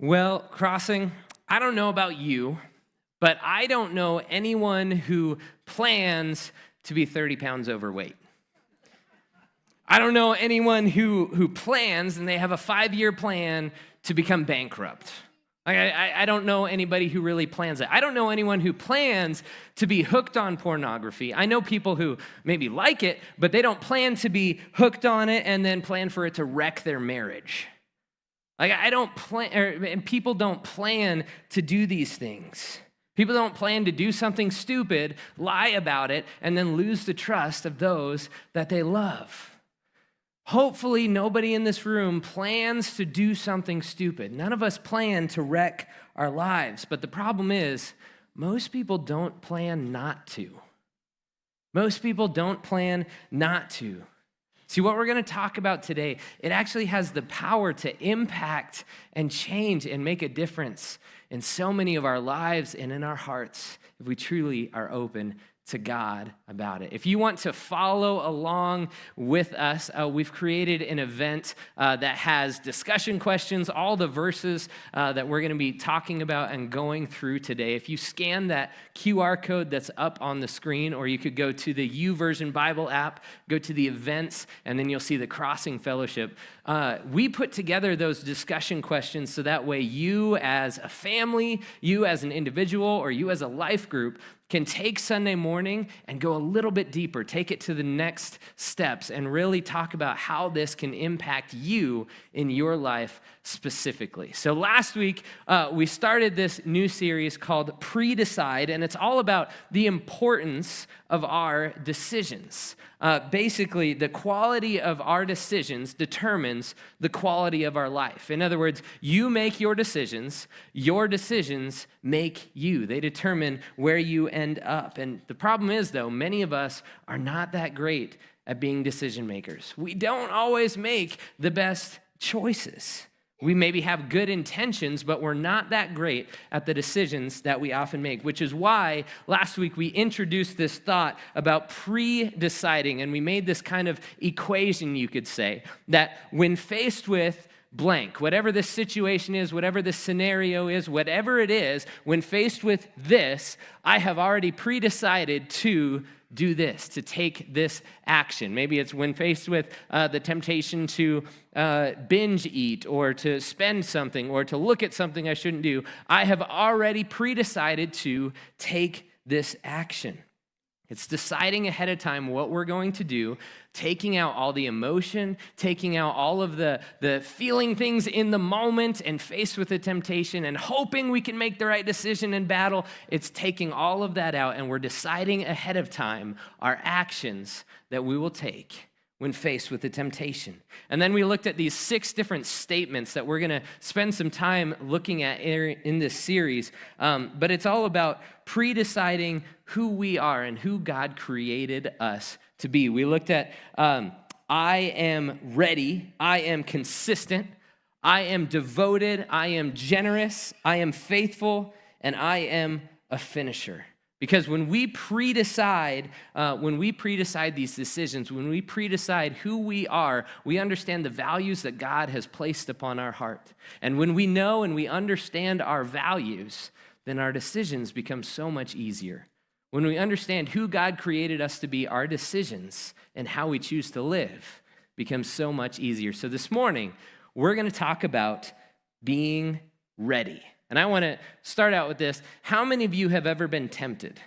Well, Crossing, I don't know about you, but I don't know anyone who plans to be 30 pounds overweight. I don't know anyone who plans and they have a 5-year plan to become bankrupt. I don't know anybody who really plans it. I don't know anyone who plans to be hooked on pornography. I know people who maybe like it, but they don't plan to be hooked on it and then plan for it to wreck their marriage. I don't plan, and people don't plan to do these things. People don't plan to do something stupid, lie about it, and then lose the trust of those that they love. Hopefully, nobody in this room plans to do something stupid. None of us plan to wreck our lives. But the problem is, most people don't plan not to. Most people don't plan not to. See, what we're going to talk about today, it actually has the power to impact and change and make a difference in so many of our lives and in our hearts if we truly are open to God about it. If you want to follow along with us, we've created an event that has discussion questions, all the verses that we're going to be talking about and going through today. If you scan that QR code that's up on the screen, or you could go to the YouVersion Bible app, go to the events, and then you'll see the Crossing Fellowship. We put together those discussion questions so that way you as a family, you as an individual, or you as a life group can take Sunday morning and go a little bit deeper, take it to the next steps, and really talk about how this can impact you in your life specifically. So last week, we started this new series called Pre-Decide, and it's all about the importance of our decisions. Basically, the quality of our decisions determines the quality of our life. In other words, you make your decisions make you. They determine where you end up. And the problem is, though, many of us are not that great at being decision makers. We don't always make the best choices. We maybe have good intentions, but we're not that great at the decisions that we often make, which is why last week we introduced this thought about pre-deciding, and we made this kind of equation, you could say, that when faced with blank, whatever the situation is, whatever the scenario is, whatever it is, when faced with this, I have already pre-decided to do this, to take this action. Maybe it's when faced with the temptation to binge eat or to spend something or to look at something I shouldn't do. I have already pre-decided to take this action. It's deciding ahead of time what we're going to do, taking out all the emotion, taking out all of the feeling things in the moment and faced with the temptation and hoping we can make the right decision in battle. It's taking all of that out, and we're deciding ahead of time our actions that we will take when faced with the temptation. And then we looked at these 6 different statements that we're going to spend some time looking at in this series. But it's all about pre-deciding who we are and who God created us to be. We looked at I am ready, I am consistent, I am devoted, I am generous, I am faithful, and I am a finisher. Because when we pre-decide these decisions, when we pre-decide who we are, we understand the values that God has placed upon our heart. And when we know and we understand our values, then our decisions become so much easier. When we understand who God created us to be, our decisions and how we choose to live become so much easier. So this morning, we're going to talk about being ready. And I want to start out with this. How many of you have ever been tempted?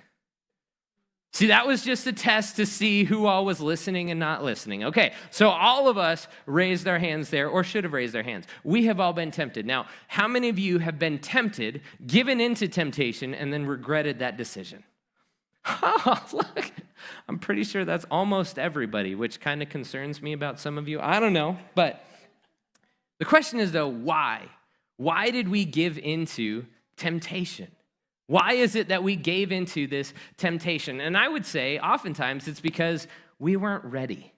See, that was just a test to see who all was listening and not listening. Okay, so all of us raised our hands there, or should have raised our hands. We have all been tempted. Now, how many of you have been tempted, given into temptation, and then regretted that decision? Oh, look, I'm pretty sure that's almost everybody, which kind of concerns me about some of you. I don't know, but the question is, though, why? Why did we give into temptation? Why is it that we gave into this temptation? And I would say oftentimes it's because we weren't ready.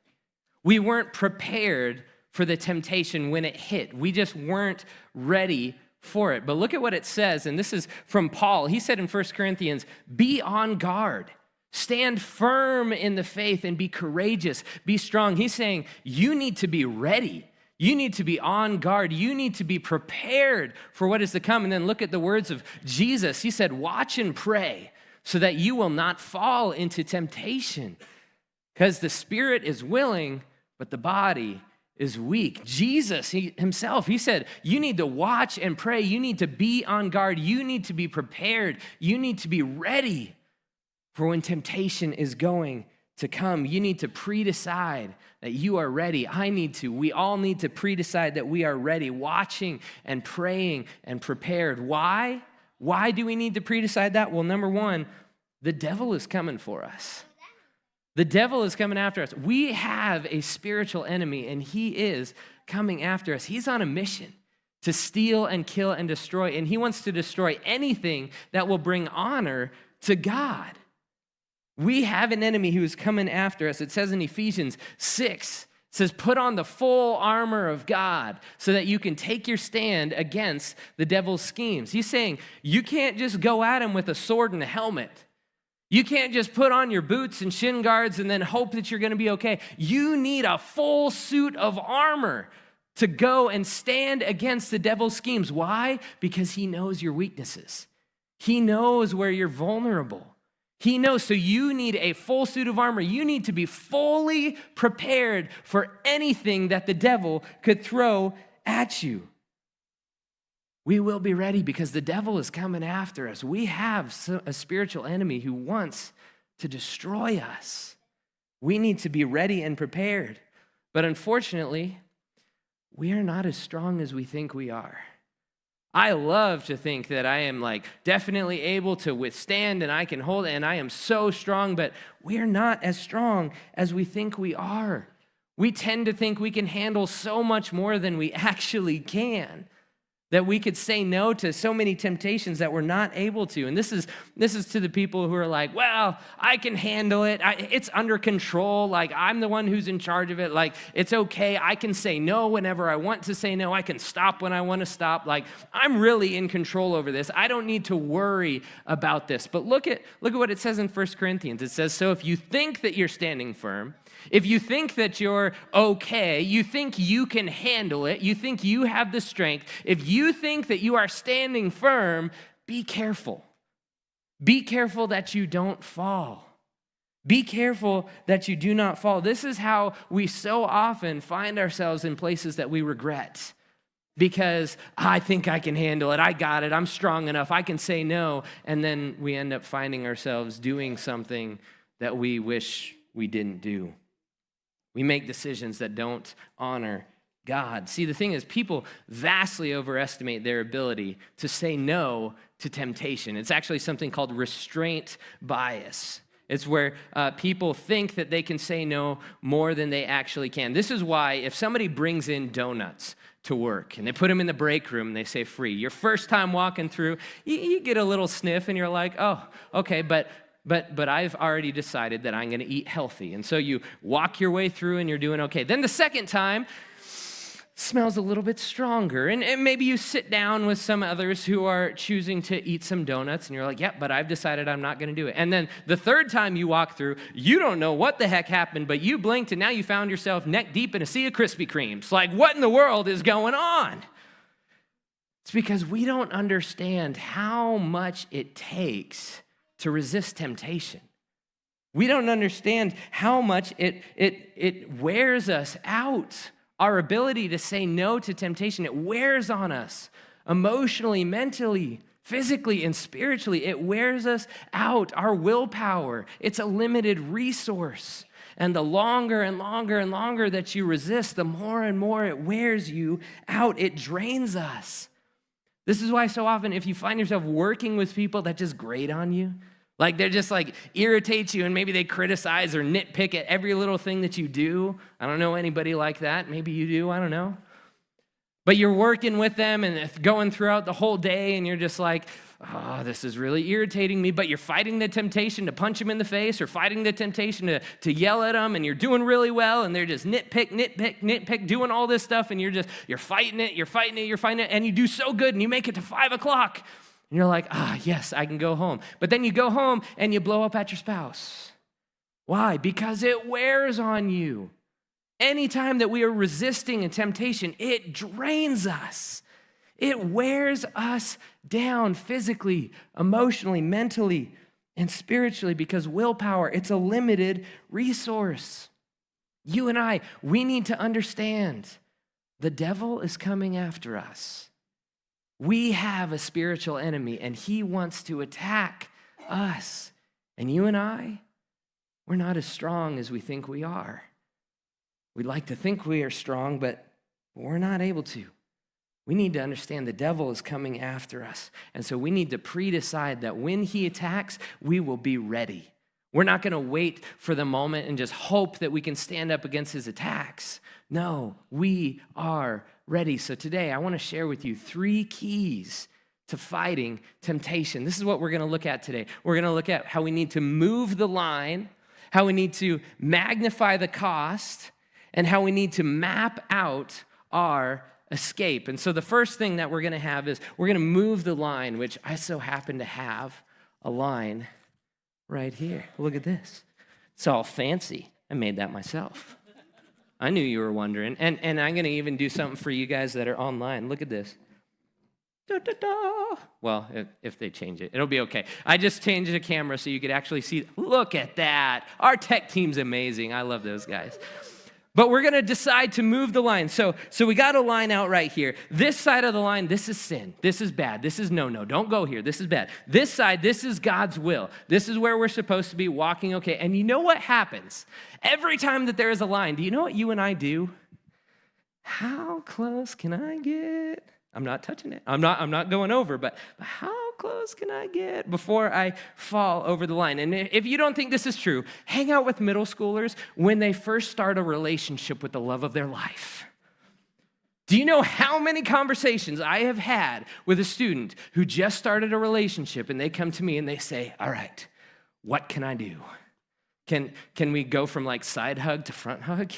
We weren't prepared for the temptation when it hit. We just weren't ready for it. But look at what it says, and this is from Paul. He said in 1 Corinthians, be on guard. Stand firm in the faith and be courageous. Be strong. He's saying you need to be ready You need to be on guard. You need to be prepared for what is to come. And then look at the words of Jesus. He said, watch and pray so that you will not fall into temptation. Because the spirit is willing, but the body is weak. Jesus himself, he said, you need to watch and pray. You need to be on guard. You need to be prepared. You need to be ready for when temptation is going to come. You need to pre-decide that you are ready. We all need to pre-decide that we are ready, watching and praying and prepared. Why? Why do we need to pre-decide that? Well, number one, the devil is coming for us. The devil is coming after us. We have a spiritual enemy, and he is coming after us. He's on a mission to steal and kill and destroy, and he wants to destroy anything that will bring honor to God. We have an enemy who is coming after us. It says in Ephesians 6, it says, put on the full armor of God so that you can take your stand against the devil's schemes. He's saying you can't just go at him with a sword and a helmet. You can't just put on your boots and shin guards and then hope that you're going to be okay. You need a full suit of armor to go and stand against the devil's schemes. Why? Because he knows your weaknesses. He knows where you're vulnerable. He knows, so you need a full suit of armor. You need to be fully prepared for anything that the devil could throw at you. We will be ready because the devil is coming after us. We have a spiritual enemy who wants to destroy us. We need to be ready and prepared. But unfortunately, we are not as strong as we think we are. I love to think that I am definitely able to withstand and I can hold it and I am so strong, but we are not as strong as we think we are. We tend to think we can handle so much more than we actually can, that we could say no to so many temptations that we're not able to. And this is to the people who are like, well, I can handle it. It's under control. I'm the one who's in charge of it. It's okay. I can say no whenever I want to say no. I can stop when I want to stop. I'm really in control over this. I don't need to worry about this. But look at what it says in 1 Corinthians. It says, so if you think that you're standing firm, if you think that you're okay, you think you can handle it, you think you have the strength, if you think that you are standing firm, be careful. Be careful that you don't fall. Be careful that you do not fall. This is how we so often find ourselves in places that we regret. Because I think I can handle it. I got it. I'm strong enough. I can say no. And then we end up finding ourselves doing something that we wish we didn't do. We make decisions that don't honor God. See, the thing is, people vastly overestimate their ability to say no to temptation. It's actually something called restraint bias. It's where people think that they can say no more than they actually can. This is why if somebody brings in donuts to work and they put them in the break room and they say free, your first time walking through, you get a little sniff and you're like, oh, okay, but I've already decided that I'm going to eat healthy. And so you walk your way through and you're doing okay. Then the second time smells a little bit stronger. And maybe you sit down with some others who are choosing to eat some donuts and you're like, but I've decided I'm not going to do it. And then the third time you walk through, you don't know what the heck happened, but you blinked and now you found yourself neck deep in a sea of Krispy Kremes. What in the world is going on? It's because we don't understand how much it takes to resist temptation. We don't understand how much it wears us out. Our ability to say no to temptation, it wears on us emotionally, mentally, physically, and spiritually. It wears us out. Our willpower, it's a limited resource. And the longer and longer and longer that you resist, the more and more it wears you out. It drains us. This is why so often if you find yourself working with people that just grate on you, they're just irritate you and maybe they criticize or nitpick at every little thing that you do. I don't know anybody like that. Maybe you do, I don't know. But you're working with them and it's going throughout the whole day and you're just this is really irritating me, but you're fighting the temptation to punch them in the face or fighting the temptation to yell at them and you're doing really well and they're just nitpick, doing all this stuff and you're fighting it, and you do so good and you make it to 5 o'clock. And you're like, yes, I can go home. But then you go home and you blow up at your spouse. Why? Because it wears on you. anytime that we are resisting a temptation, it drains us. It wears us down physically, emotionally, mentally, and spiritually, because willpower, it's a limited resource. You and I, we need to understand the devil is coming after us. We have a spiritual enemy, and he wants to attack us. And you and I, we're not as strong as we think we are. We'd like to think we are strong, but we're not able to. We need to understand the devil is coming after us. And so we need to pre-decide that when he attacks, we will be ready. We're not going to wait for the moment and just hope that we can stand up against his attacks. No, we are ready. So today I want to share with you 3 keys to fighting temptation. This is what we're going to look at today. We're going to look at how we need to move the line, how we need to magnify the cost, and how we need to map out our escape. And so the first thing that we're going to have is we're going to move the line, which I so happen to have a line right here. Look at this. It's all fancy. I made that myself. I knew you were wondering. And I'm going to even do something for you guys that are online. Look at this. Da, da, da. Well, if they change it, it'll be okay. I just changed the camera so you could actually see. Look at that. Our tech team's amazing. I love those guys. But we're going to decide to move the line. So we got a line out right here. This side of the line, this is sin. This is bad. This is no. Don't go here. This is bad. This side, this is God's will. This is where we're supposed to be walking okay. And you know what happens? Every time that there is a line, do you know what you and I do? How close can I get? I'm not touching it. I'm not going over, but how close can I get before I fall over the line? And if you don't think this is true, hang out with middle schoolers when they first start a relationship with the love of their life. Do you know how many conversations I have had with a student who just started a relationship and they come to me and they say, all right, what can I do? Can we go from like side hug to front hug?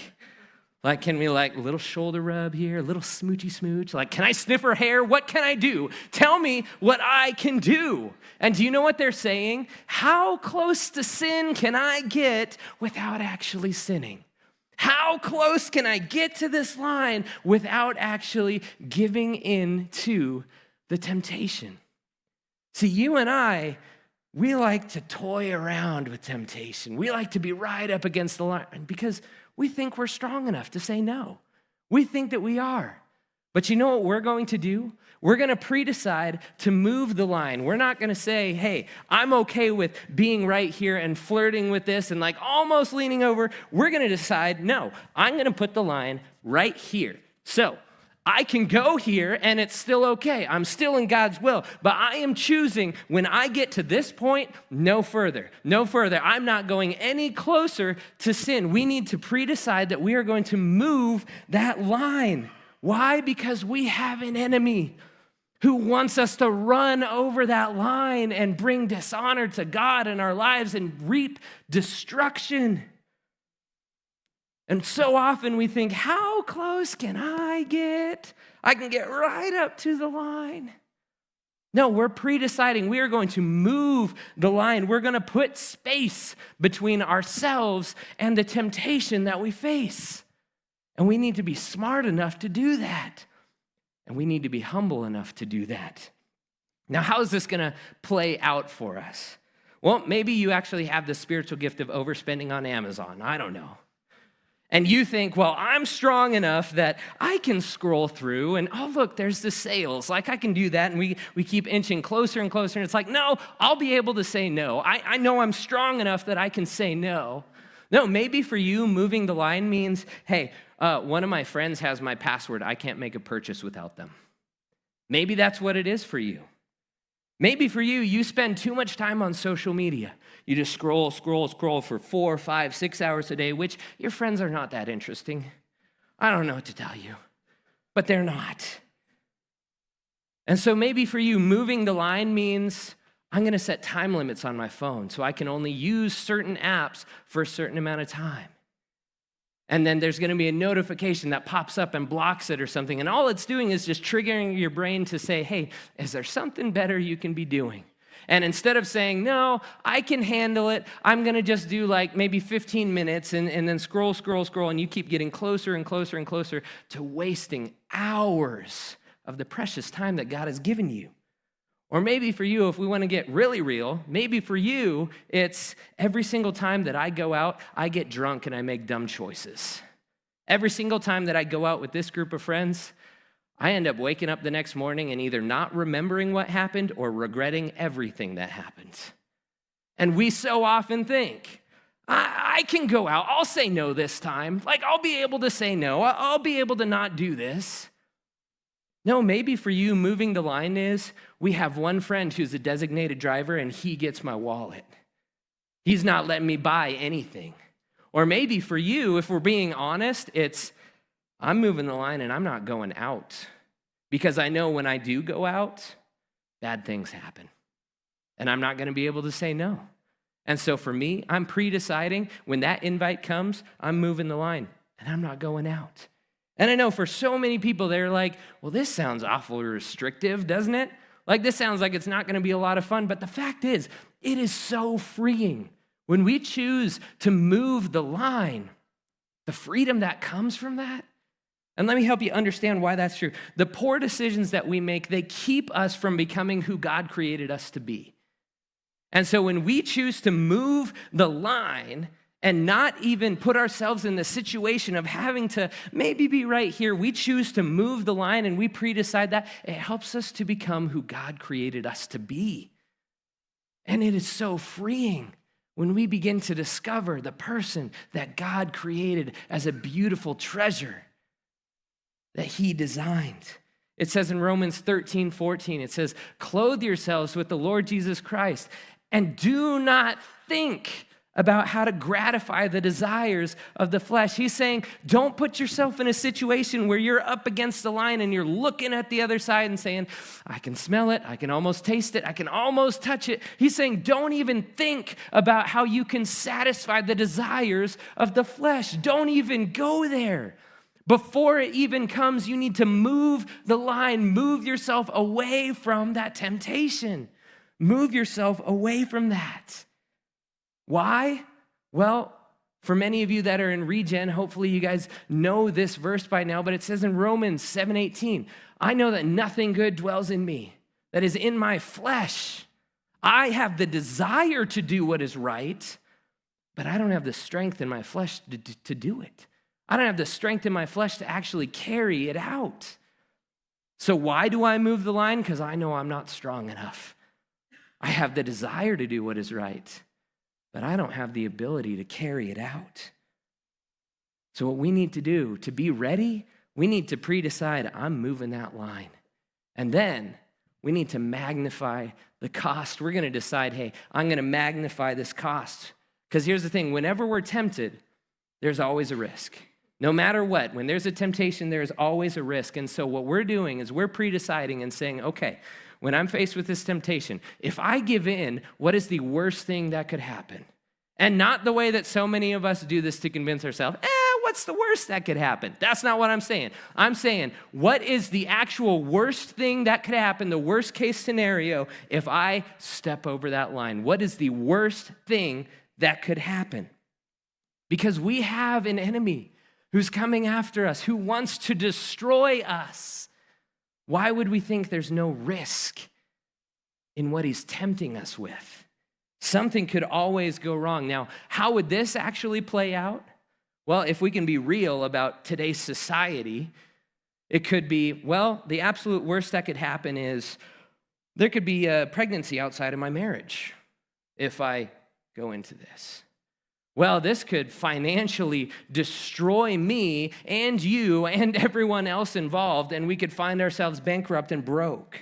Like, can we like little shoulder rub here, a little smoochy smooch? Like, can I sniff her hair? What can I do? Tell me what I can do. And do you know what they're saying? How close to sin can I get without actually sinning? How close can I get to this line without actually giving in to the temptation? See, you and I, we like to toy around with temptation. We like to be right up against the line because we think we're strong enough to say no. We think that we are. But you know what we're going to do? We're going to pre-decide to move the line. We're not going to say, hey, I'm okay with being right here and flirting with this and like almost leaning over. We're going to decide, no, I'm going to put the line right here. So I can go here and it's still okay. I'm still in God's will, but I am choosing when I get to this point, no further, no further. I'm not going any closer to sin. We need to pre-decide that we are going to move that line. Why? Because we have an enemy who wants us to run over that line and bring dishonor to God in our lives and reap destruction. And so often we think, how close can I get? I can get right up to the line. No, we're pre-deciding we are going to move the line. We're going to put space between ourselves and the temptation that we face. And we need to be smart enough to do that. And we need to be humble enough to do that. Now, how is this going to play out for us? Well, maybe you actually have the spiritual gift of overspending on Amazon. I don't know. And you think, well, I'm strong enough that I can scroll through and, oh, look, there's the sales. Like, I can do that. And we keep inching closer and closer. And it's like, no, I'll be able to say no. I know I'm strong enough that I can say no. No, maybe for you, moving the line means, hey, one of my friends has my password. I can't make a purchase without them. Maybe that's what it is for you. Maybe for you, you spend too much time on social media. You just scroll for 4, 5, 6 hours a day, which your friends are not that interesting. I don't know what to tell you, but they're not. And so maybe for you, moving the line means I'm going to set time limits on my phone so I can only use certain apps for a certain amount of time. And then there's going to be a notification that pops up and blocks it or something. And all it's doing is just triggering your brain to say, hey, is there something better you can be doing? And instead of saying, no, I can handle it, I'm going to just do like maybe 15 minutes and then scroll, and you keep getting closer and closer and closer to wasting hours of the precious time that God has given you. Or maybe for you, if we want to get really real, maybe for you, it's every single time that I go out, I get drunk and I make dumb choices. Every single time that I go out with this group of friends, I end up waking up the next morning and either not remembering what happened or regretting everything that happened. And we so often think, I can go out, I'll say no this time. Like, I'll be able to say no, I'll be able to not do this. No, maybe for you, moving the line is, we have one friend who's a designated driver and he gets my wallet. He's not letting me buy anything. Or maybe for you, if we're being honest, it's, I'm moving the line and I'm not going out because I know when I do go out, bad things happen. And I'm not going to be able to say no. And so for me, I'm pre-deciding when that invite comes, I'm moving the line and I'm not going out. And I know for so many people, they're like, well, this sounds awfully restrictive, doesn't it? Like, this sounds like it's not going to be a lot of fun. But the fact is, it is so freeing. When we choose to move the line, the freedom that comes from that. And let me help you understand why that's true. The poor decisions that we make, they keep us from becoming who God created us to be. And so when we choose to move the line and not even put ourselves in the situation of having to maybe be right here, we choose to move the line and we pre-decide that, it helps us to become who God created us to be. And it is so freeing when we begin to discover the person that God created as a beautiful treasure that he designed. It says in Romans 13:14, it says, clothe yourselves with the Lord Jesus Christ and do not think about how to gratify the desires of the flesh. He's saying, don't put yourself in a situation where you're up against the line and you're looking at the other side and saying, I can smell it, I can almost taste it, I can almost touch it. He's saying, don't even think about how you can satisfy the desires of the flesh. Don't even go there. Before it even comes, you need to move the line, move yourself away from that temptation. Move yourself away from that. Why? Well, for many of you that are in Regen, hopefully you guys know this verse by now, but it says in Romans 7:18, I know that nothing good dwells in me, that is in my flesh. I have the desire to do what is right, but I don't have the strength in my flesh to do it. I don't have the strength in my flesh to actually carry it out. So why do I move the line? Because I know I'm not strong enough. I have the desire to do what is right, but I don't have the ability to carry it out. So what we need to do to be ready, we need to pre-decide, I'm moving that line. And then we need to magnify the cost. We're going to decide, hey, I'm going to magnify this cost. Because here's the thing, whenever we're tempted, there's always a risk. No matter what, when there's a temptation, there's always a risk. And so what we're doing is we're pre-deciding and saying, okay, when I'm faced with this temptation, if I give in, what is the worst thing that could happen? And not the way that so many of us do this to convince ourselves, what's the worst that could happen? That's not what I'm saying. I'm saying, what is the actual worst thing that could happen, the worst case scenario, if I step over that line? What is the worst thing that could happen? Because we have an enemy who's coming after us, who wants to destroy us. Why would we think there's no risk in what he's tempting us with? Something could always go wrong. Now, how would this actually play out? Well, if we can be real about today's society, it could be, well, the absolute worst that could happen is there could be a pregnancy outside of my marriage if I go into this. Well, this could financially destroy me and you and everyone else involved, and we could find ourselves bankrupt and broke.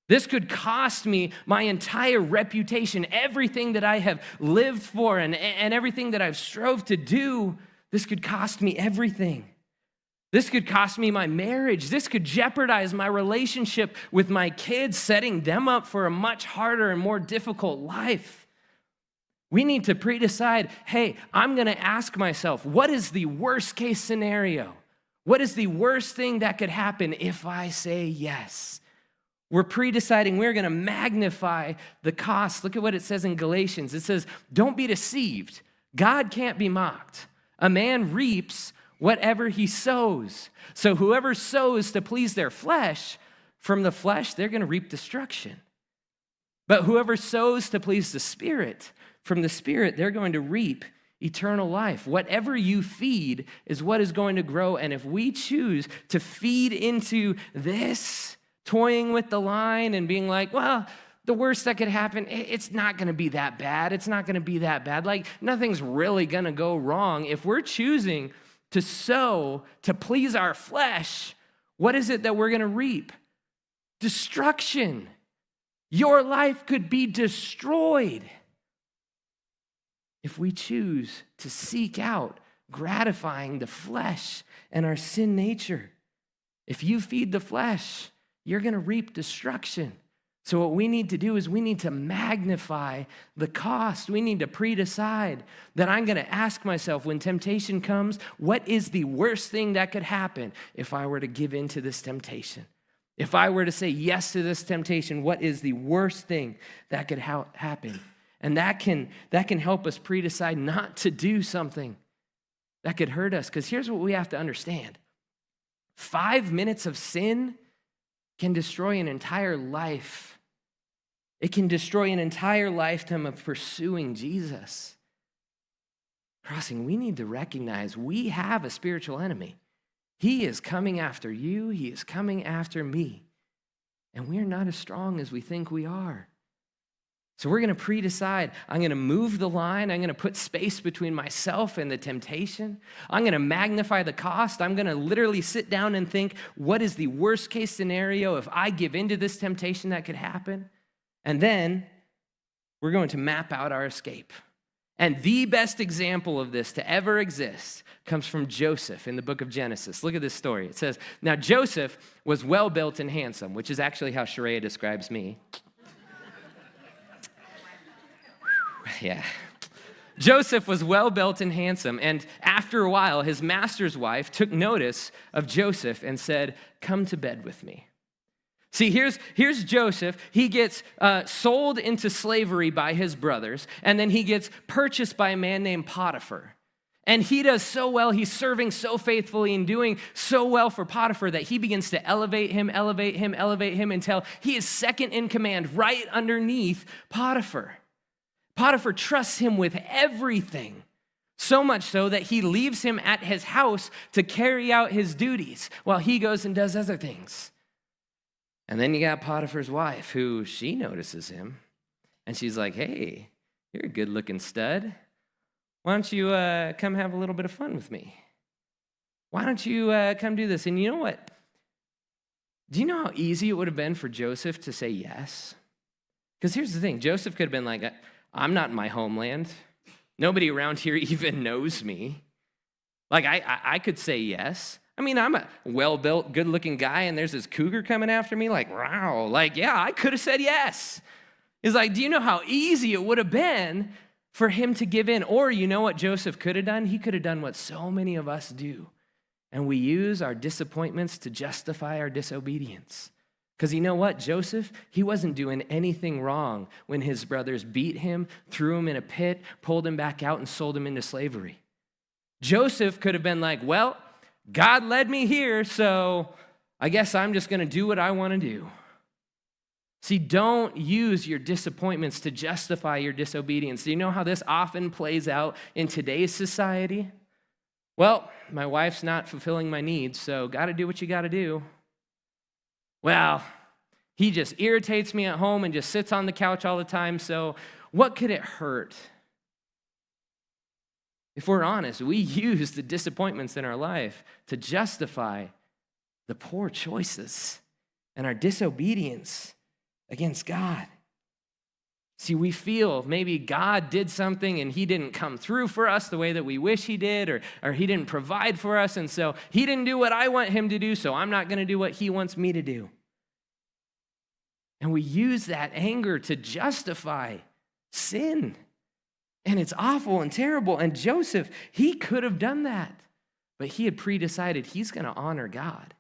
This could cost me my entire reputation, everything that I have lived for and everything that I've strove to do. This could cost me everything. This could cost me my marriage. This could jeopardize my relationship with my kids, setting them up for a much harder and more difficult life. We need to pre-decide, hey, I'm going to ask myself, what is the worst case scenario? What is the worst thing that could happen if I say yes? We're pre-deciding we're going to magnify the cost. Look at what it says in Galatians. It says, don't be deceived. God can't be mocked. A man reaps whatever he sows. So whoever sows to please their flesh, from the flesh, they're going to reap destruction. But whoever sows to please the Spirit, from the Spirit, they're going to reap eternal life. Whatever you feed is what is going to grow. And if we choose to feed into this, toying with the line and being like, well, the worst that could happen, it's not going to be that bad. It's not going to be that bad. Like, nothing's really going to go wrong. If we're choosing to sow to please our flesh, what is it that we're going to reap? Destruction. Your life could be destroyed if we choose to seek out gratifying the flesh and our sin nature. If you feed the flesh, you're going to reap destruction. So what we need to do is we need to magnify the cost. We need to pre-decide that I'm going to ask myself when temptation comes, what is the worst thing that could happen if I were to give in to this temptation? If I were to say yes to this temptation, what is the worst thing that could happen? And that can help us pre-decide not to do something that could hurt us. Because here's what we have to understand. 5 minutes of sin can destroy an entire life. It can destroy an entire lifetime of pursuing Jesus. Crossing, we need to recognize we have a spiritual enemy. He is coming after you. He is coming after me. And we are not as strong as we think we are. So we're going to pre-decide. I'm going to move the line. I'm going to put space between myself and the temptation. I'm going to magnify the cost. I'm going to literally sit down and think, what is the worst case scenario if I give into this temptation that could happen? And then we're going to map out our escape. And the best example of this to ever exist comes from Joseph in the book of Genesis. Look at this story. It says, now Joseph was well-built and handsome, which is actually how Sharia describes me. Yeah. Joseph was well-built and handsome, and after a while, his master's wife took notice of Joseph and said, come to bed with me. See, here's Joseph. He gets sold into slavery by his brothers, and then he gets purchased by a man named Potiphar. And he does so well, he's serving so faithfully and doing so well for Potiphar that he begins to elevate him until he is second in command right underneath Potiphar. Potiphar trusts him with everything, so much so that he leaves him at his house to carry out his duties while he goes and does other things. And then you got Potiphar's wife, who she notices him, and she's like, hey, you're a good-looking stud. Why don't you come have a little bit of fun with me? Why don't you come do this? And you know what? Do you know how easy it would have been for Joseph to say yes? Because here's the thing. Joseph could have been like, I'm not in my homeland. Nobody around here even knows me. Like, I could say yes. I mean, I'm a well-built, good-looking guy, and there's this cougar coming after me. Like, wow. Like, yeah, I could have said yes. It's like, do you know how easy it would have been for him to give in? Or you know what Joseph could have done? He could have done what so many of us do. And we use our disappointments to justify our disobedience. Because you know what? Joseph, he wasn't doing anything wrong when his brothers beat him, threw him in a pit, pulled him back out, and sold him into slavery. Joseph could have been like, well, God led me here, so I guess I'm just going to do what I want to do. See, don't use your disappointments to justify your disobedience. Do you know how this often plays out in today's society? Well, my wife's not fulfilling my needs, so got to do what you got to do. Well, he just irritates me at home and just sits on the couch all the time, so what could it hurt? If we're honest, we use the disappointments in our life to justify the poor choices and our disobedience against God. See, we feel maybe God did something and he didn't come through for us the way that we wish he did, or he didn't provide for us, and so he didn't do what I want him to do, so I'm not going to do what he wants me to do. And we use that anger to justify sin. And it's awful and terrible. And Joseph, he could have done that, but he had pre-decided he's going to honor God.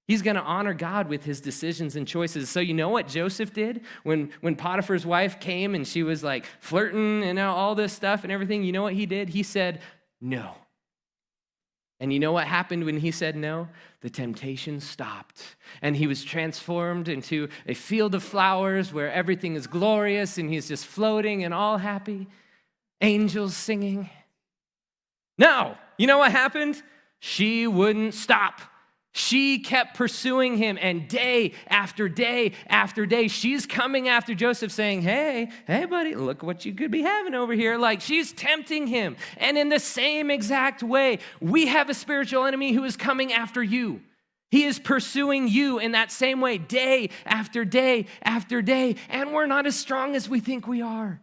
He's going to honor God with his decisions and choices. So you know what Joseph did when Potiphar's wife came and she was like flirting and all this stuff and everything? You know what he did? He said no. And you know what happened when he said no? The temptation stopped. And he was transformed into a field of flowers where everything is glorious and he's just floating and all happy. Angels singing. No. You know what happened? She wouldn't stop. She kept pursuing him, and day after day after day, she's coming after Joseph saying, hey, buddy, look what you could be having over here. Like, she's tempting him. And in the same exact way, we have a spiritual enemy who is coming after you. He is pursuing you in that same way, day after day after day, and we're not as strong as we think we are.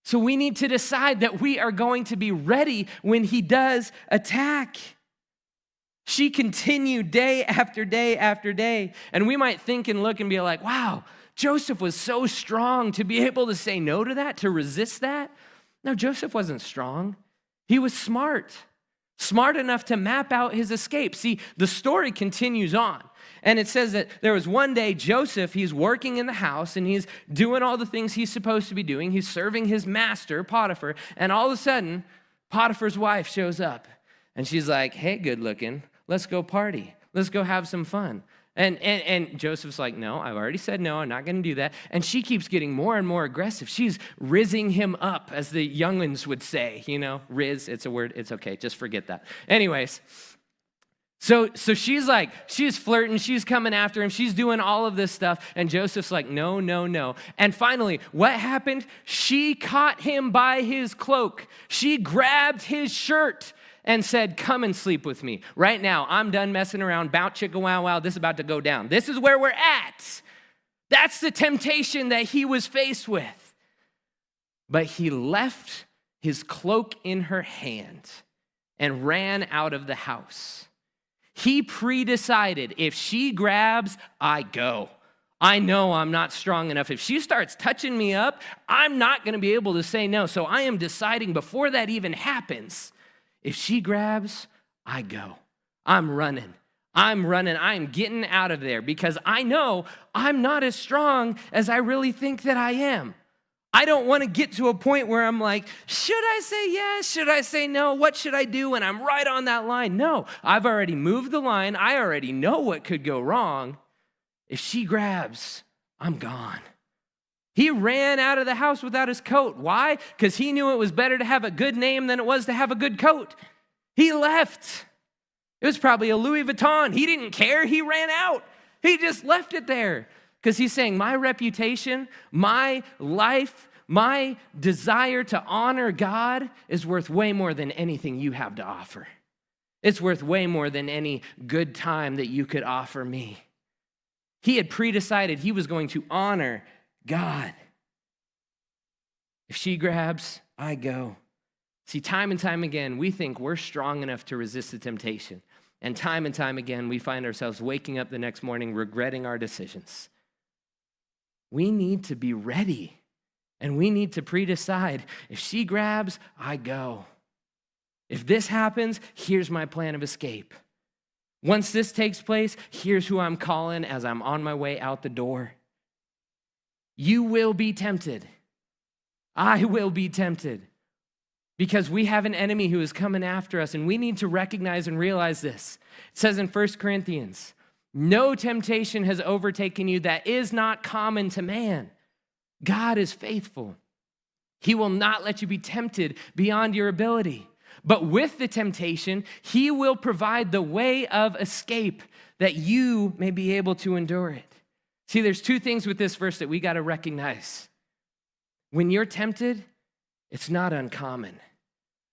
So we need to decide that we are going to be ready when he does attack. She continued day after day after day. And we might think and look and be like, wow, Joseph was so strong to be able to say no to that, to resist that. No, Joseph wasn't strong. He was smart enough to map out his escape. See, the story continues on. And it says that there was one day Joseph, he's working in the house and he's doing all the things he's supposed to be doing. He's serving his master, Potiphar. And all of a sudden, Potiphar's wife shows up. And she's like, hey, good looking. Let's go party. Let's go have some fun. And Joseph's like, no, I've already said no. I'm not going to do that. And she keeps getting more and more aggressive. She's rizzing him up, as the young'uns would say. You know, rizz, it's a word. It's okay. Just forget that. Anyways, so she's flirting. She's coming after him. She's doing all of this stuff. And Joseph's like, no, no, no. And finally, what happened? She caught him by his cloak. She grabbed his shirt and said, come and sleep with me. Right now, I'm done messing around. Bout chicka wow wow, this is about to go down. This is where we're at. That's the temptation that he was faced with. But he left his cloak in her hand and ran out of the house. He pre-decided, if she grabs, I go. I know I'm not strong enough. If she starts touching me up, I'm not going to be able to say no. So I am deciding before that even happens, if she grabs, I go. I'm running. I'm getting out of there because I know I'm not as strong as I really think that I am. I don't want to get to a point where I'm like, should I say yes? Should I say no? What should I do when I'm right on that line? No, I've already moved the line. I already know what could go wrong. If she grabs, I'm gone. He ran out of the house without his coat. Why? Because he knew it was better to have a good name than it was to have a good coat. He left. It was probably a Louis Vuitton. He didn't care. He ran out. He just left it there because he's saying, my reputation, my life, my desire to honor God is worth way more than anything you have to offer. It's worth way more than any good time that you could offer me. He had pre-decided he was going to honor God. If she grabs, I go. See, time and time again, we think we're strong enough to resist the temptation. And time again, we find ourselves waking up the next morning regretting our decisions. We need to be ready. And we need to pre-decide, if she grabs, I go. If this happens, here's my plan of escape. Once this takes place, here's who I'm calling as I'm on my way out the door. You will be tempted. I will be tempted. Because we have an enemy who is coming after us, and we need to recognize and realize this. It says in 1 Corinthians, no temptation has overtaken you that is not common to man. God is faithful. He will not let you be tempted beyond your ability. But with the temptation, he will provide the way of escape that you may be able to endure it. See, there's two things with this verse that we got to recognize. When you're tempted, it's not uncommon.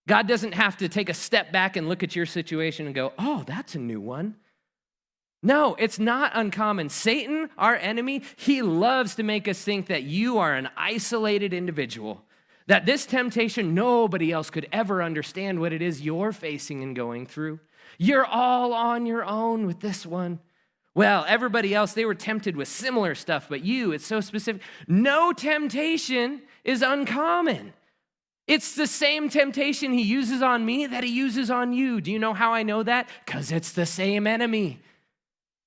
God doesn't have to take a step back and look at your situation and go, oh, that's a new one. No, it's not uncommon. Satan, our enemy, he loves to make us think that you are an isolated individual, that this temptation, nobody else could ever understand what it is you're facing and going through. You're all on your own with this one. Well, everybody else, they were tempted with similar stuff, but you, it's so specific. No temptation is uncommon. It's the same temptation he uses on me that he uses on you. Do you know how I know that? Because it's the same enemy.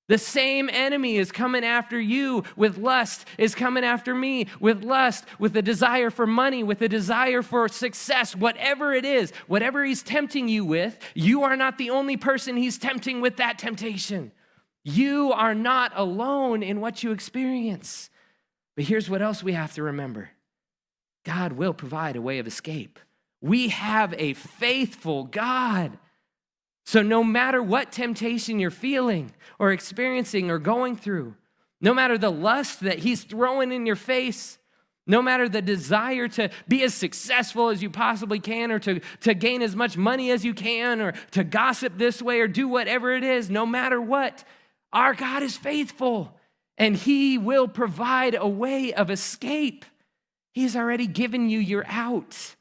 The same enemy is coming after you with lust, is coming after me with lust, with a desire for money, with a desire for success, whatever it is, whatever he's tempting you with, you are not the only person he's tempting with that temptation. You are not alone in what you experience. But here's what else we have to remember. God will provide a way of escape. We have a faithful God. So no matter what temptation you're feeling or experiencing or going through, no matter the lust that he's throwing in your face, no matter the desire to be as successful as you possibly can or to gain as much money as you can or to gossip this way or do whatever it is, no matter what, our God is faithful and he will provide a way of escape. He's already given you your out.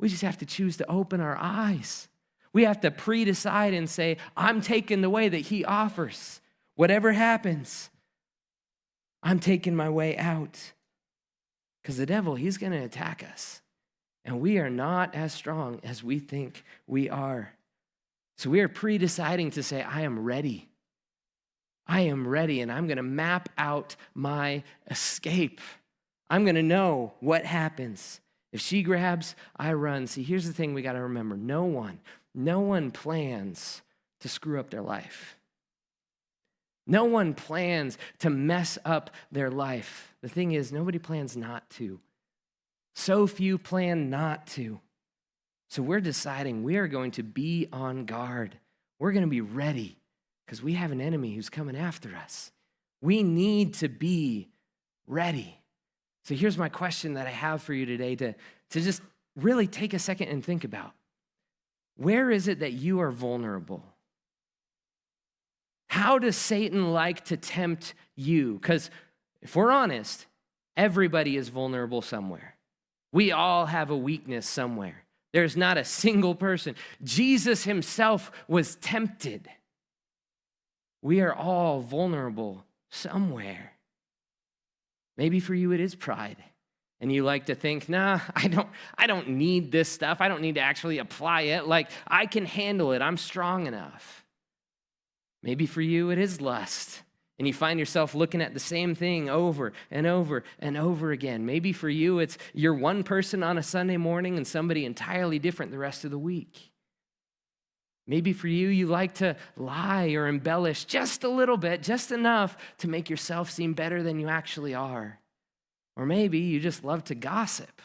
We just have to choose to open our eyes. We have to pre-decide and say, I'm taking the way that he offers. Whatever happens, I'm taking my way out. Because the devil, he's going to attack us. And we are not as strong as we think we are. So we are pre-deciding to say, I am ready. I am ready, and I'm going to map out my escape. I'm going to know what happens. If she grabs, I run. See, here's the thing we got to remember. No one plans to screw up their life. No one plans to mess up their life. The thing is, nobody plans not to. So few plan not to. So we're deciding we are going to be on guard. We're going to be ready because we have an enemy who's coming after us. We need to be ready. So here's my question that I have for you today to just really take a second and think about. Where is it that you are vulnerable? How does Satan like to tempt you? Because if we're honest, everybody is vulnerable somewhere. We all have a weakness somewhere. There's not a single person. Jesus himself was tempted. We are all vulnerable somewhere. Maybe for you it is pride. And you like to think, nah, I don't need this stuff. I don't need to actually apply it. Like, I can handle it. I'm strong enough. Maybe for you it is lust. And you find yourself looking at the same thing over and over and over again. Maybe for you it's you're one person on a Sunday morning and somebody entirely different the rest of the week. Maybe for you, you like to lie or embellish just a little bit, just enough to make yourself seem better than you actually are. Or maybe you just love to gossip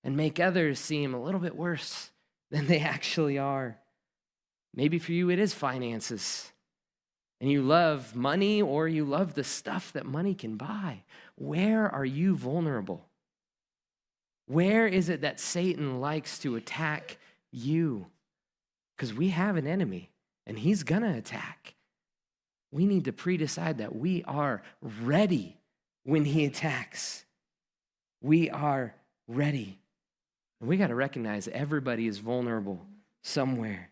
and make others seem a little bit worse than they actually are. Maybe for you it is finances, and you love money or you love the stuff that money can buy. Where are you vulnerable? Where is it that Satan likes to attack you? Because we have an enemy, and he's going to attack. We need to pre-decide that we are ready when he attacks. We are ready. And we got to recognize everybody is vulnerable somewhere.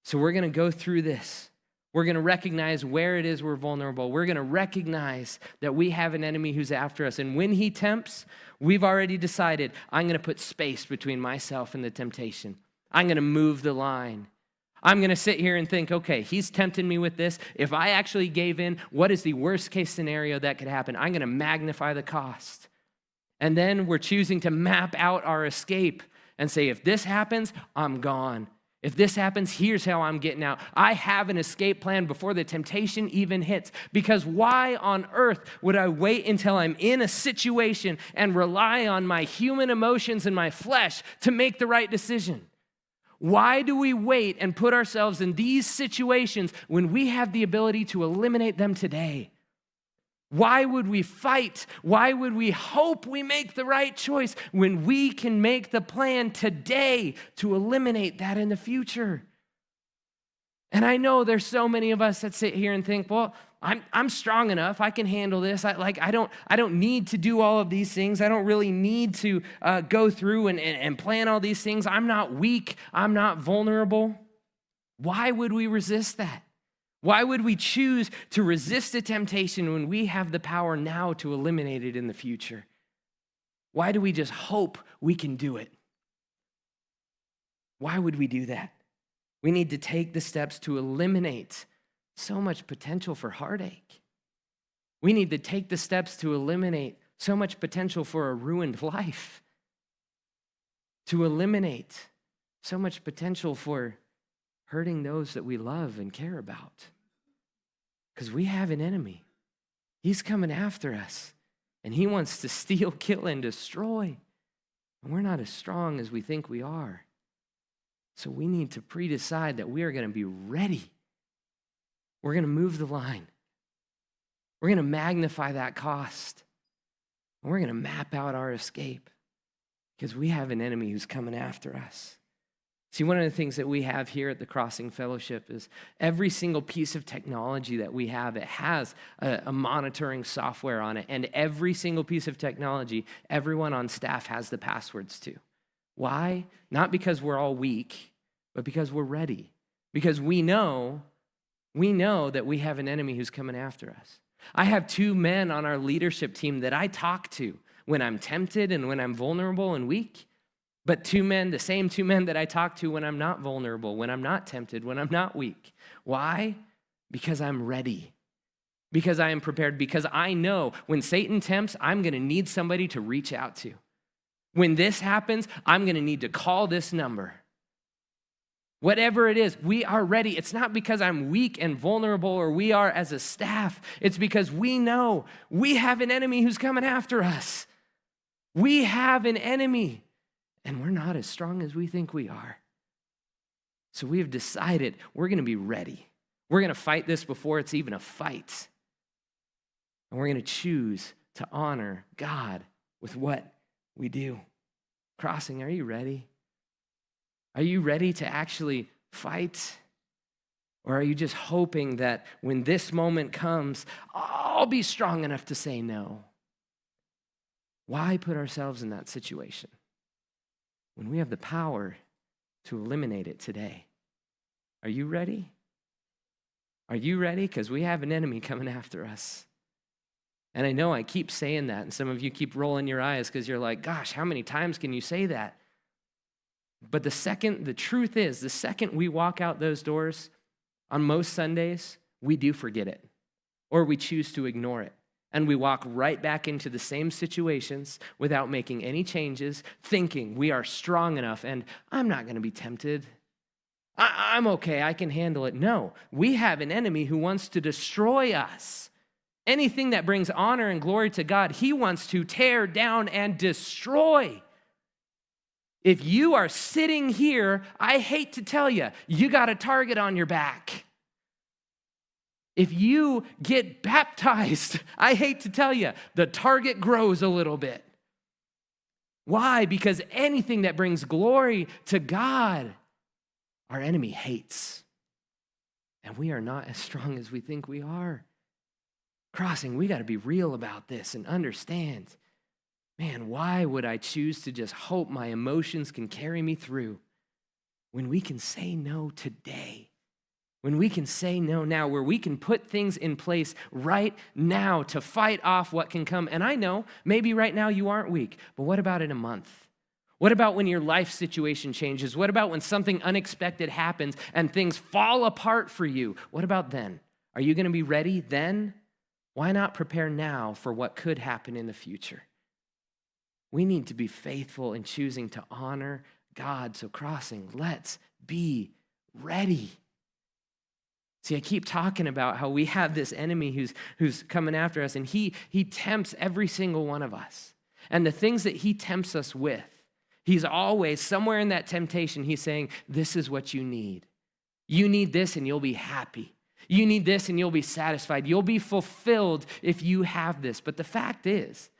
So we're going to go through this. We're going to recognize where it is we're vulnerable. We're going to recognize that we have an enemy who's after us. And when he tempts, we've already decided, I'm going to put space between myself and the temptation. I'm going to move the line. I'm going to sit here and think, okay, he's tempting me with this. If I actually gave in, what is the worst case scenario that could happen? I'm going to magnify the cost. And then we're choosing to map out our escape and say, if this happens, I'm gone. If this happens, here's how I'm getting out. I have an escape plan before the temptation even hits. Because why on earth would I wait until I'm in a situation and rely on my human emotions and my flesh to make the right decision? Why do we wait and put ourselves in these situations when we have the ability to eliminate them today? Why would we fight? Why would we hope we make the right choice when we can make the plan today to eliminate that in the future? And I know there's so many of us that sit here and think, well, I'm strong enough. I can handle this. I don't need to do all of these things. I don't really need to go through and plan all these things. I'm not weak. I'm not vulnerable. Why would we resist that? Why would we choose to resist a temptation when we have the power now to eliminate it in the future? Why do we just hope we can do it? Why would we do that? We need to take the steps to eliminate so much potential for heartache. We need to take the steps to eliminate so much potential for a ruined life, to eliminate so much potential for hurting those that we love and care about. Because we have an enemy. He's coming after us, and he wants to steal, kill, and destroy. And we're not as strong as we think we are. So we need to pre-decide that we are going to be ready. We're going to move the line. We're going to magnify that cost. And we're going to map out our escape because we have an enemy who's coming after us. See, one of the things that we have here at the Crossing Fellowship is every single piece of technology that we have, it has a monitoring software on it. And every single piece of technology, everyone on staff has the passwords to. Why? Not because we're all weak, but because we're ready. Because we know that we have an enemy who's coming after us. I have 2 men on our leadership team that I talk to when I'm tempted and when I'm vulnerable and weak. But 2 men, the same 2 men that I talk to when I'm not vulnerable, when I'm not tempted, when I'm not weak. Why? Because I'm ready. Because I am prepared. Because I know when Satan tempts, I'm going to need somebody to reach out to. When this happens, I'm going to need to call this number. Whatever it is, we are ready. It's not because I'm weak and vulnerable or we are as a staff. It's because we know we have an enemy who's coming after us. We have an enemy. And we're not as strong as we think we are. So we have decided we're going to be ready. We're going to fight this before it's even a fight. And we're going to choose to honor God with what we do. Crossing, are you ready? Are you ready to actually fight? Or are you just hoping that when this moment comes, I'll be strong enough to say no? Why put ourselves in that situation when we have the power to eliminate it today? Are you ready? Are you ready? Because we have an enemy coming after us. And I know I keep saying that, and some of you keep rolling your eyes because you're like, gosh, how many times can you say that? But the truth is, the second we walk out those doors, on most Sundays, we do forget it, or we choose to ignore it. And we walk right back into the same situations without making any changes, thinking we are strong enough and I'm not going to be tempted. I'm okay, I can handle it. No, we have an enemy who wants to destroy us. Anything that brings honor and glory to God, he wants to tear down and destroy. If you are sitting here, I hate to tell you, you got a target on your back. If you get baptized, I hate to tell you, the target grows a little bit. Why? Because anything that brings glory to God, our enemy hates. And we are not as strong as we think we are. Crossing, we got to be real about this and understand, man, why would I choose to just hope my emotions can carry me through when we can say no today? When we can say no now, where we can put things in place right now to fight off what can come. And I know maybe right now you aren't weak, but what about in a month? What about when your life situation changes? What about when something unexpected happens and things fall apart for you? What about then? Are you going to be ready then? Why not prepare now for what could happen in the future? We need to be faithful in choosing to honor God. So Crossing, let's be ready. See, I keep talking about how we have this enemy who's coming after us, and he tempts every single one of us. And the things that he tempts us with, he's always, somewhere in that temptation, he's saying, this is what you need. You need this and you'll be happy. You need this and you'll be satisfied. You'll be fulfilled if you have this. But the fact is,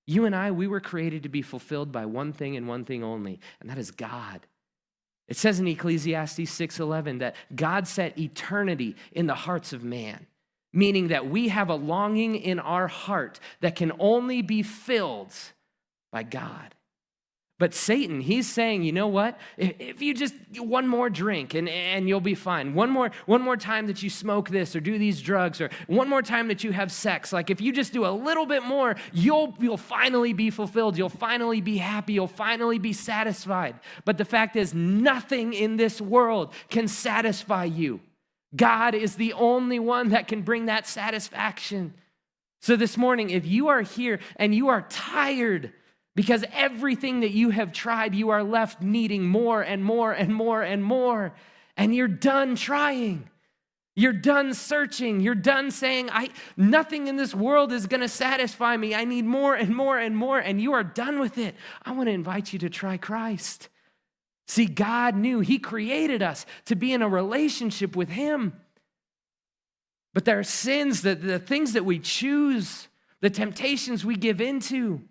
you and I, we were created to be fulfilled by one thing and one thing only, and that is God. It says in Ecclesiastes 6:11 that God set eternity in the hearts of man, meaning that we have a longing in our heart that can only be filled by God. But Satan, he's saying, you know what? If you just one more drink and you'll be fine. One more time that you smoke this or do these drugs, or one more time that you have sex. Like if you just do a little bit more, you'll finally be fulfilled. You'll finally be happy. You'll finally be satisfied. But the fact is, nothing in this world can satisfy you. God is the only one that can bring that satisfaction. So this morning, if you are here and you are tired because everything that you have tried, you are left needing more and more and more and more, and you're done trying. You're done searching. You're done saying, nothing in this world is going to satisfy me. I need more and more and more, and you are done with it. I want to invite you to try Christ. See, God knew He created us to be in a relationship with Him. But there are sins, the things that we choose, the temptations we give into,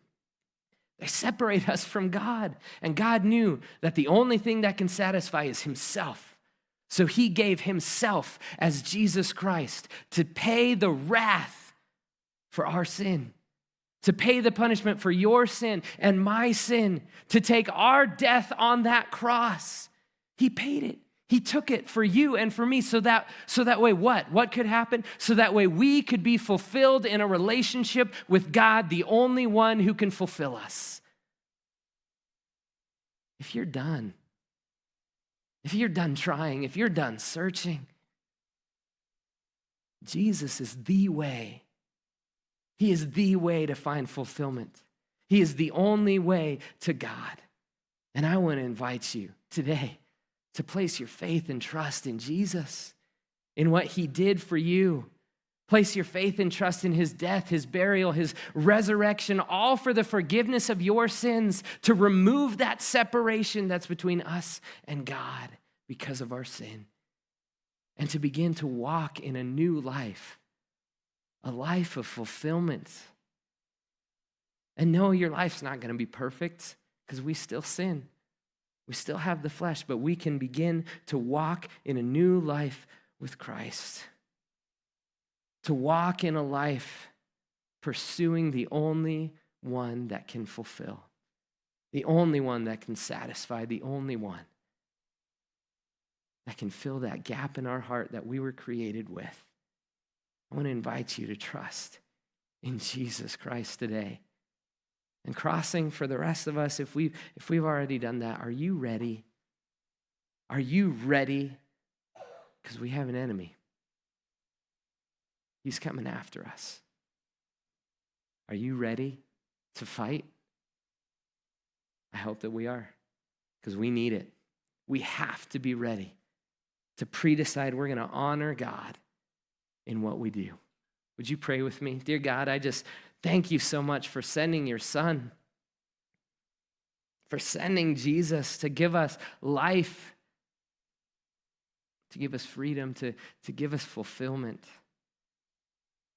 they separate us from God. And God knew that the only thing that can satisfy is Himself. So He gave Himself as Jesus Christ to pay the wrath for our sin, to pay the punishment for your sin and my sin, to take our death on that cross. He paid it. He took it for you and for me so that way what? What could happen? So that way we could be fulfilled in a relationship with God, the only one who can fulfill us. If you're done trying, if you're done searching, Jesus is the way. He is the way to find fulfillment. He is the only way to God. And I want to invite you today to place your faith and trust in Jesus, in what He did for you. Place your faith and trust in His death, His burial, His resurrection, all for the forgiveness of your sins, to remove that separation that's between us and God because of our sin, and to begin to walk in a new life, a life of fulfillment. And no, your life's not going to be perfect because we still sin. We still have the flesh, but we can begin to walk in a new life with Christ. To walk in a life pursuing the only one that can fulfill, the only one that can satisfy, the only one that can fill that gap in our heart that we were created with. I want to invite you to trust in Jesus Christ today. And crossing for the rest of us, if we've already done that, are you ready? Are you ready? Because we have an enemy. He's coming after us. Are you ready to fight? I hope that we are, because we need it. We have to be ready to pre-decide we're going to honor God in what we do. Would you pray with me? Dear God, I just thank you so much for sending your Son, for sending Jesus to give us life, to give us freedom, to give us fulfillment.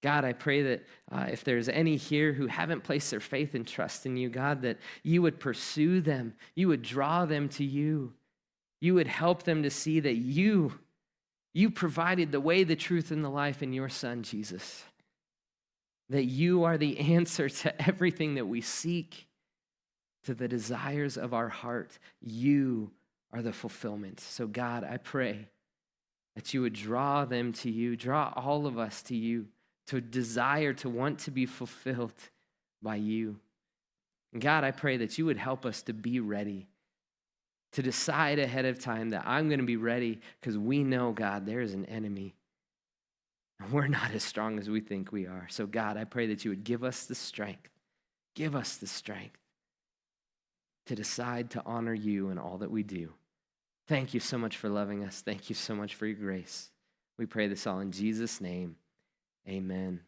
God, I pray that if there's any here who haven't placed their faith and trust in you, God, that you would pursue them, you would draw them to you, you would help them to see that you provided the way, the truth, and the life in your Son, Jesus. That you are the answer to everything that we seek, to the desires of our heart. You are the fulfillment. So God, I pray that you would draw them to you, draw all of us to you, to desire, to want to be fulfilled by you. And God, I pray that you would help us to be ready, to decide ahead of time that I'm going to be ready because we know, God, there is an enemy. We're not as strong as we think we are. So God, I pray that you would give us the strength to decide to honor you in all that we do. Thank you so much for loving us. Thank you so much for your grace. We pray this all in Jesus' name. Amen.